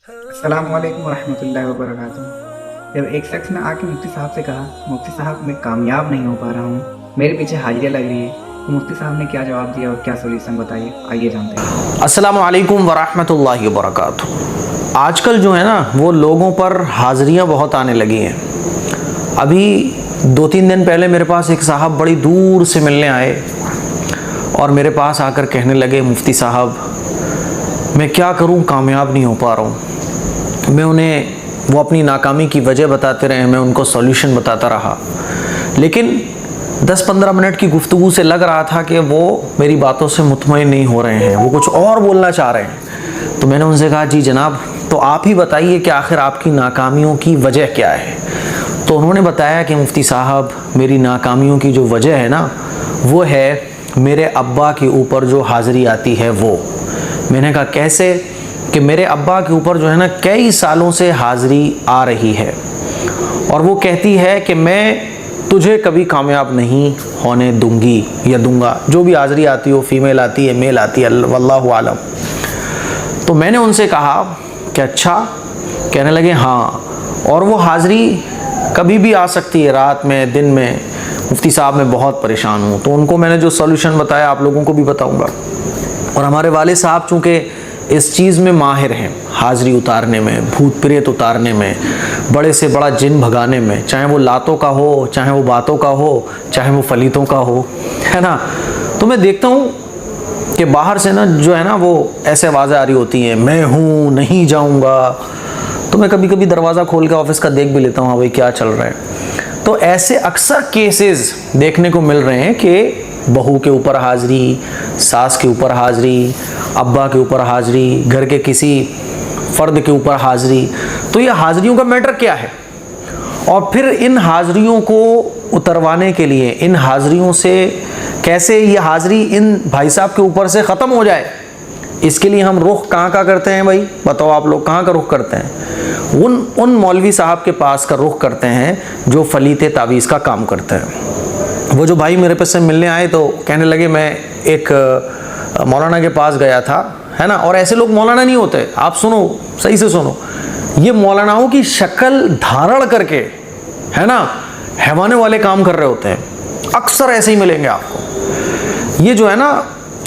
السلام علیکم ورحمۃ اللہ وبرکاتہ۔ جب ایک شخص نے آ کے مفتی صاحب سے کہا، مفتی صاحب میں کامیاب نہیں ہو پا رہا ہوں، میرے پیچھے حاجیاں لگ رہی ہے، تو مفتی صاحب نے کیا جواب دیا اور کیا سولوشن بتائیے، آئیے جانتے ہیں۔ السلام علیکم ورحمۃ اللہ وبرکاتہ۔ آج کل جو ہے نا وہ لوگوں پر حاضریاں بہت آنے لگی ہیں۔ ابھی 2-3 دن پہلے میرے پاس ایک صاحب بڑی دور سے ملنے آئے اور میرے پاس آ کر کہنے لگے، مفتی صاحب میں کیا کروں، کامیاب نہیں ہو پا رہا ہوں۔ میں انہیں وہ اپنی ناکامی کی وجہ بتاتے رہے، میں ان کو سولوشن بتاتا رہا، لیکن 10-15 منٹ کی گفتگو سے لگ رہا تھا کہ وہ میری باتوں سے مطمئن نہیں ہو رہے ہیں، وہ کچھ اور بولنا چاہ رہے ہیں۔ تو میں نے ان سے کہا، جی جناب تو آپ ہی بتائیے کہ آخر آپ کی ناکامیوں کی وجہ کیا ہے۔ تو انہوں نے بتایا کہ مفتی صاحب میری ناکامیوں کی جو وجہ ہے نا وہ ہے میرے ابا کے اوپر جو حاضری آتی ہے وہ۔ میں نے کہا کیسے؟ کہ میرے ابا کے اوپر جو ہے نا کئی سالوں سے حاضری آ رہی ہے اور وہ کہتی ہے کہ میں تجھے کبھی کامیاب نہیں ہونے دوں گی یا دوں گا، جو بھی حاضری آتی ہو، فیمیل آتی ہے، میل آتی ہے، واللہ عالم۔ تو میں نے ان سے کہا کہ اچھا؟ کہنے لگے ہاں، اور وہ حاضری کبھی بھی آ سکتی ہے، رات میں، دن میں۔ مفتی صاحب میں بہت پریشان ہوں۔ تو ان کو میں نے جو سولوشن بتایا آپ لوگوں کو بھی بتاؤں گا۔ اور ہمارے والد صاحب چونکہ اس چیز میں ماہر ہیں، حاضری اتارنے میں، بھوت پریت اتارنے میں، بڑے سے بڑا جن بھگانے میں، چاہے وہ لاتوں کا ہو، چاہے وہ باتوں کا ہو، چاہے وہ فلیتوں کا ہو، ہے نا۔ تو میں دیکھتا ہوں کہ باہر سے نا جو ہے نا وہ ایسے آوازیں آ رہی ہوتی ہیں، میں ہوں، نہیں جاؤں گا۔ تو میں کبھی کبھی دروازہ کھول کے آفس کا دیکھ بھی لیتا ہوں، ہاں بھائی کیا چل رہا ہے۔ تو ایسے اکثر کیسز دیکھنے کو مل رہے ہیں کہ بہو کے اوپر حاضری، ساس کے اوپر حاضری، ابا کے اوپر حاضری، گھر کے کسی فرد کے اوپر حاضری۔ تو یہ حاضریوں کا میٹر کیا ہے، اور پھر ان حاضریوں کو اتروانے کے لیے، ان حاضریوں سے کیسے یہ حاضری ان بھائی صاحب کے اوپر سے ختم ہو جائے، اس کے لیے ہم رخ کہاں کا کرتے ہیں بھائی؟ بتاؤ آپ لوگ کہاں کا رخ کرتے ہیں؟ ان مولوی صاحب کے پاس کا رخ کرتے ہیں جو فلیت تعویذ کا کام کرتے ہیں۔ وہ جو بھائی میرے پاس سے ملنے آئے تو کہنے لگے میں ایک مولانا کے پاس گیا تھا، ہے نا، اور ایسے لوگ مولانا نہیں ہوتے، آپ سنو، صحیح سے سنو، یہ مولاناؤں کی شکل دھارڑ کر کے، ہے نا، حیوانے والے کام کر رہے ہوتے ہیں، اکثر ایسے ہی ملیں گے آپ کو۔ یہ جو ہے نا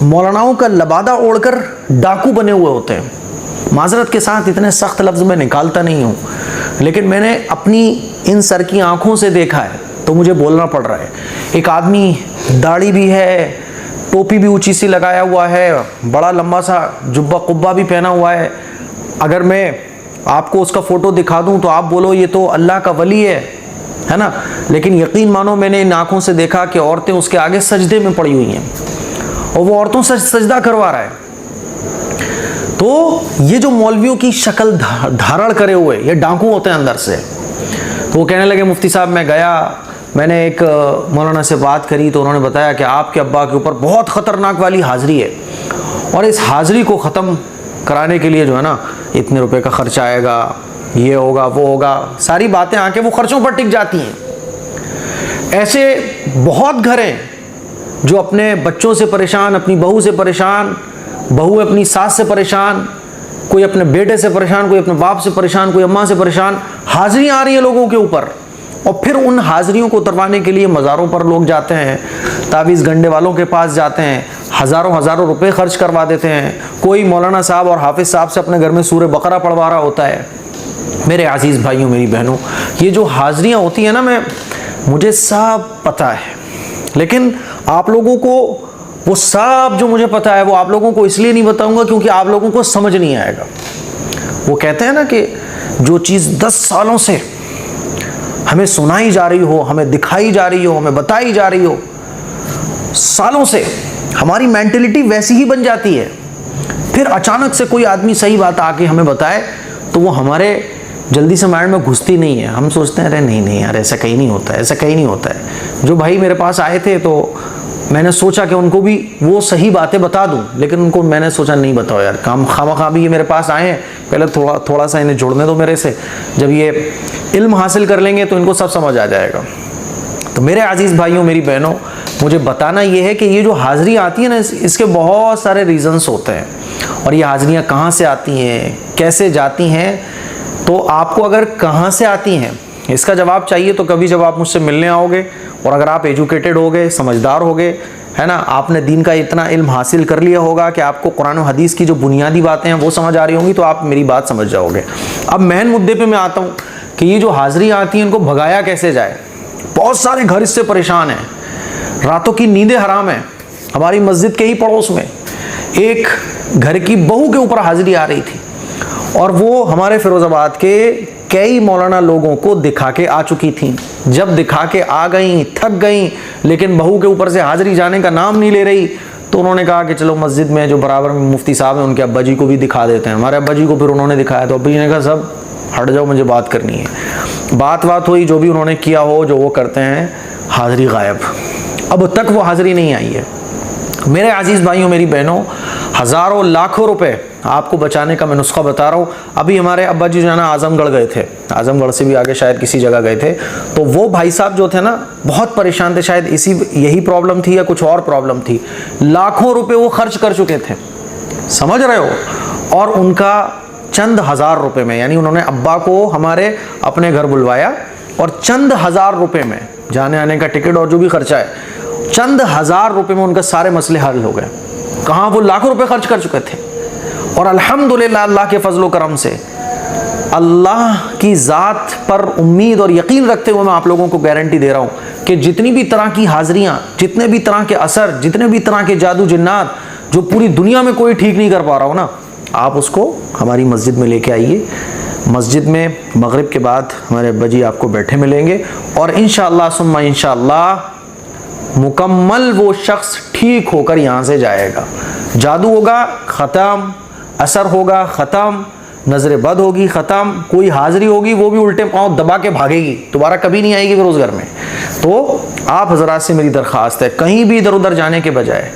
مولاناؤں کا لبادہ اوڑھ کر ڈاکو بنے ہوئے ہوتے ہیں۔ معذرت کے ساتھ اتنے سخت لفظ میں نکالتا نہیں ہوں، لیکن میں نے اپنی ان سر کی آنکھوں سے دیکھا ہے تو مجھے بولنا پڑ رہا ہے۔ ایک آدمی داڑھی بھی ہے، ٹوپی بھی اونچی سی لگایا ہوا ہے، بڑا لمبا سا جبہ قبہ بھی پہنا ہوا ہے۔ اگر میں آپ کو اس کا فوٹو دکھا دوں تو آپ بولو یہ تو اللہ کا ولی ہے نا، لیکن یقین مانو میں نے ان آنکھوں سے دیکھا کہ عورتیں اس کے آگے سجدے میں پڑی ہوئی ہیں اور وہ عورتوں سے سجدہ کروا رہا ہے۔ تو یہ جو مولویوں کی شکل دھارڑ کرے ہوئے یہ ڈاکو ہوتے ہیں اندر سے۔ تو وہ کہنے لگے مفتی صاحب میں گیا، میں نے ایک مولانا سے بات کری تو انہوں نے بتایا کہ آپ کے ابا کے اوپر بہت خطرناک والی حاضری ہے، اور اس حاضری کو ختم کرانے کے لیے جو ہے نا اتنے روپے کا خرچہ آئے گا، یہ ہوگا وہ ہوگا، ساری باتیں آ کے وہ خرچوں پر ٹک جاتی ہیں۔ ایسے بہت گھر ہیں جو اپنے بچوں سے پریشان، اپنی بہو سے پریشان، بہو اپنی ساس سے پریشان، کوئی اپنے بیٹے سے پریشان، کوئی اپنے باپ سے پریشان، کوئی اماں سے پریشان، حاضریاں آ رہی ہیں لوگوں کے اوپر، اور پھر ان حاضریوں کو اتروانے کے لیے مزاروں پر لوگ جاتے ہیں، تعویذ گنڈے والوں کے پاس جاتے ہیں، ہزاروں روپے خرچ کروا دیتے ہیں۔ کوئی مولانا صاحب اور حافظ صاحب سے اپنے گھر میں سورہ بقرہ پڑھوا رہا ہوتا ہے۔ میرے عزیز بھائیوں، میری بہنوں، یہ جو حاضریاں ہوتی ہیں نا مجھے سب پتہ ہے، لیکن آپ لوگوں کو وہ سب جو مجھے پتہ ہے وہ آپ لوگوں کو اس لیے نہیں بتاؤں گا کیونکہ آپ لوگوں کو سمجھ نہیں آئے گا۔ وہ کہتے ہیں نا کہ جو چیز 10 سالوں سے ہمیں سنائی جا رہی ہو، ہمیں دکھائی جا رہی ہو، ہمیں بتائی جا رہی ہو، سالوں سے ہماری مینٹلٹی ویسی ہی بن جاتی ہے، پھر اچانک سے کوئی آدمی صحیح بات آ کے ہمیں بتائے تو وہ ہمارے جلدی سے مائنڈ میں گھستی نہیں ہے۔ ہم سوچتے ہیں ارے نہیں یار، ایسا کہیں نہیں ہوتا ہے، ایسا کہیں نہیں ہوتا ہے۔ جو بھائی میرے پاس آئے تھے تو میں نے سوچا کہ ان کو بھی وہ صحیح باتیں بتا دوں، لیکن ان کو میں نے سوچا نہیں بتاؤ یار، خواہ بھی یہ میرے پاس آئے ہیں، پہلے تھوڑا سا انہیں جوڑنے دو میرے سے، جب یہ علم حاصل کر لیں گے تو ان کو سب سمجھ آ جائے گا۔ تو میرے عزیز بھائیوں، میری بہنوں، مجھے بتانا یہ ہے کہ یہ جو حاضری آتی ہے نا اس کے بہت سارے ریزنز ہوتے ہیں۔ اور یہ حاضریاں کہاں سے آتی ہیں, کیسے جاتی ہیں. تو آپ کو اگر کہاں سے آتی ہیں اس کا جواب چاہیے تو کبھی جب آپ مجھ سے ملنے آؤ گے اور اگر آپ ایجوکیٹڈ ہو گئے, سمجھدار ہو گئے, ہے نا, آپ نے دین کا اتنا علم حاصل کر لیا ہوگا کہ آپ کو قرآن و حدیث کی جو بنیادی باتیں ہیں وہ سمجھ آ رہی ہوں گی, تو آپ میری بات سمجھ جاؤ گے. اب مین مدعے پہ میں آتا ہوں کہ یہ جو حاضریاں آتی ہیں ان کو بھگایا کیسے جائے. بہت سارے گھر اس سے پریشان ہیں, راتوں کی نیندیں حرام ہیں. ہماری مسجد کے ہی پڑوس میں ایک گھر کی بہو کے اوپر حاضری آ رہی تھی اور وہ ہمارے فیروز آباد کے کئی مولانا لوگوں کو دکھا کے آ چکی تھیں. جب دکھا کے آ گئیں, تھک گئیں, لیکن بہو کے اوپر سے حاضری جانے کا نام نہیں لے رہی, تو انہوں نے کہا کہ چلو مسجد میں جو برابر میں مفتی صاحب ہیں ان کے ابا جی کو بھی دکھا دیتے ہیں. ہمارے ابا جی کو پھر انہوں نے دکھایا تو ابا جی نے کہا سب ہٹ جاؤ, مجھے بات کرنی ہے. بات ہوئی, جو بھی انہوں نے کیا ہو, جو وہ کرتے ہیں, حاضری غائب. اب تک وہ حاضری نہیں آئی ہے. میرے عزیز بھائیوں, میری بہنوں, ہزاروں لاکھوں روپے آپ کو بچانے کا میں نسخہ بتا رہا ہوں. ابھی ہمارے ابا جی جو ہے نا اعظم گڑھ گئے تھے, اعظم گڑھ سے بھی آگے شاید کسی جگہ گئے تھے, تو وہ بھائی صاحب جو تھے نا بہت پریشان تھے. شاید یہی پرابلم تھی یا کچھ اور پرابلم تھی. لاکھوں روپے وہ خرچ کر چکے تھے, سمجھ رہے ہو, اور ان کا چند ہزار روپے میں, یعنی انہوں نے ابا کو ہمارے اپنے گھر بلوایا اور چند ہزار روپے میں جانے آنے کا ٹکٹ اور جو بھی خرچہ ہے, چند ہزار روپے میں ان کا سارے مسئلے حل ہو گئے. کہاں وہ لاکھوں روپے خرچ کر چکے تھے. اور الحمدللہ اللہ کے فضل و کرم سے, اللہ کی ذات پر امید اور یقین رکھتے ہوئے میں آپ لوگوں کو گارنٹی دے رہا ہوں کہ جتنی بھی طرح کی حاضریاں, جتنے بھی طرح کے اثر, جتنے بھی طرح کے جادو جنات جو پوری دنیا میں کوئی ٹھیک نہیں کر پا رہا ہو نا, آپ اس کو ہماری مسجد میں لے کے آئیے. مسجد میں مغرب کے بعد ہمارے ابا جی آپ کو بیٹھے ملیں گے اور انشاءاللہ ثم انشاءاللہ مکمل وہ شخص ٹھیک ہو کر یہاں سے جائے گا. جادو ہوگا ختم, اثر ہوگا ختم, نظر بد ہوگی ختم, کوئی حاضری ہوگی وہ بھی الٹے پاؤں دبا کے بھاگے گی, دوبارہ کبھی نہیں آئے گی پھر اس گھر میں. تو آپ حضرات سے میری درخواست ہے, کہیں بھی ادھر ادھر جانے کے بجائے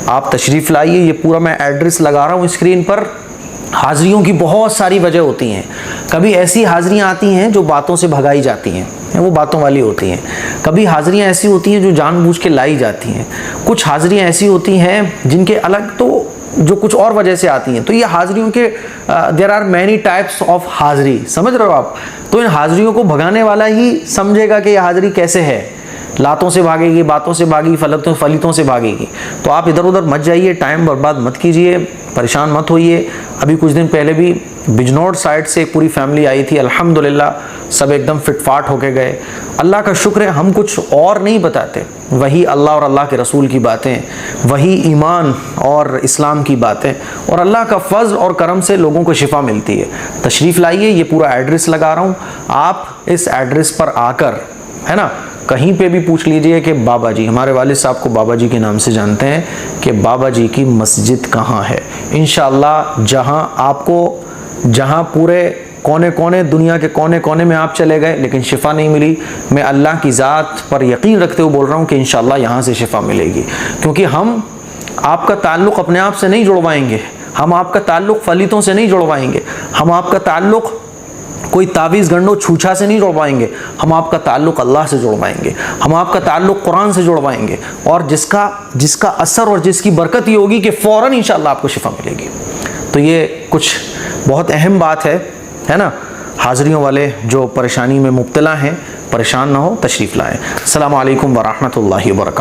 آپ تشریف لائیے. یہ پورا میں ایڈریس لگا رہا ہوں اسکرین پر. حاضریوں کی بہت ساری وجہ ہوتی ہیں. کبھی ایسی حاضریاں آتی ہیں جو باتوں سے بھگائی جاتی ہیں, وہ باتوں والی ہوتی ہیں. کبھی حاضریاں ایسی ہوتی ہیں جو جان بوجھ کے لائی جاتی ہیں. کچھ حاضریاں ایسی ہوتی ہیں جن کے الگ تو جو کچھ اور وجہ سے آتی ہیں. تو یہ حاضریوں کے there are many types of حاضری, سمجھ رہے ہو آپ. تو ان حاضریوں کو بھگانے والا ہی سمجھے گا کہ یہ حاضری کیسے ہے, لاتوں سے بھاگے گی, باتوں سے بھاگی, فلیتوں سے بھاگے گی. تو آپ ادھر ادھر مت جائیے, ٹائم برباد مت کیجیے, پریشان مت ہوئیے. ابھی کچھ دن پہلے بھی بجنور سائڈ سے ایک پوری فیملی آئی تھی, الحمدللہ سب ایک دم فٹ فاٹ ہو کے گئے. اللہ کا شکر ہے, ہم کچھ اور نہیں بتاتے, وہی اللہ اور اللہ کے رسول کی باتیں, وہی ایمان اور اسلام کی باتیں, اور اللہ کا فضل اور کرم سے لوگوں کو شفا ملتی ہے. تشریف لائیے, یہ پورا ایڈریس لگا رہا ہوں. آپ اس ایڈریس پر آ کر, ہے نا, کہیں پہ بھی پوچھ لیجئے کہ بابا جی, ہمارے والد صاحب کو بابا جی کے نام سے جانتے ہیں, کہ بابا جی کی مسجد کہاں ہے. انشاءاللہ جہاں پورے کونے دنیا کے کونے میں آپ چلے گئے لیکن شفا نہیں ملی, میں اللہ کی ذات پر یقین رکھتے ہوئے بول رہا ہوں کہ انشاءاللہ یہاں سے شفا ملے گی. کیونکہ ہم آپ کا تعلق اپنے آپ سے نہیں جڑوائیں گے, ہم آپ کا تعلق فلیتوں سے نہیں جڑوائیں گے, ہم آپ کا تعلق کوئی تعویذ گنڈو چھوچا سے نہیں جڑوائیں گے, ہم آپ کا تعلق اللہ سے جڑوائیں گے, ہم آپ کا تعلق قرآن سے جڑوائیں گے. اور جس کا اثر اور جس کی برکت یہ ہوگی کہ فوراً انشاءاللہ آپ کو شفا ملے گی. تو یہ کچھ بہت اہم بات ہے نا. حاضریوں والے جو پریشانی میں مبتلا ہیں, پریشان نہ ہو, تشریف لائیں. السلام علیکم ورحمۃ اللہ وبرکاتہ.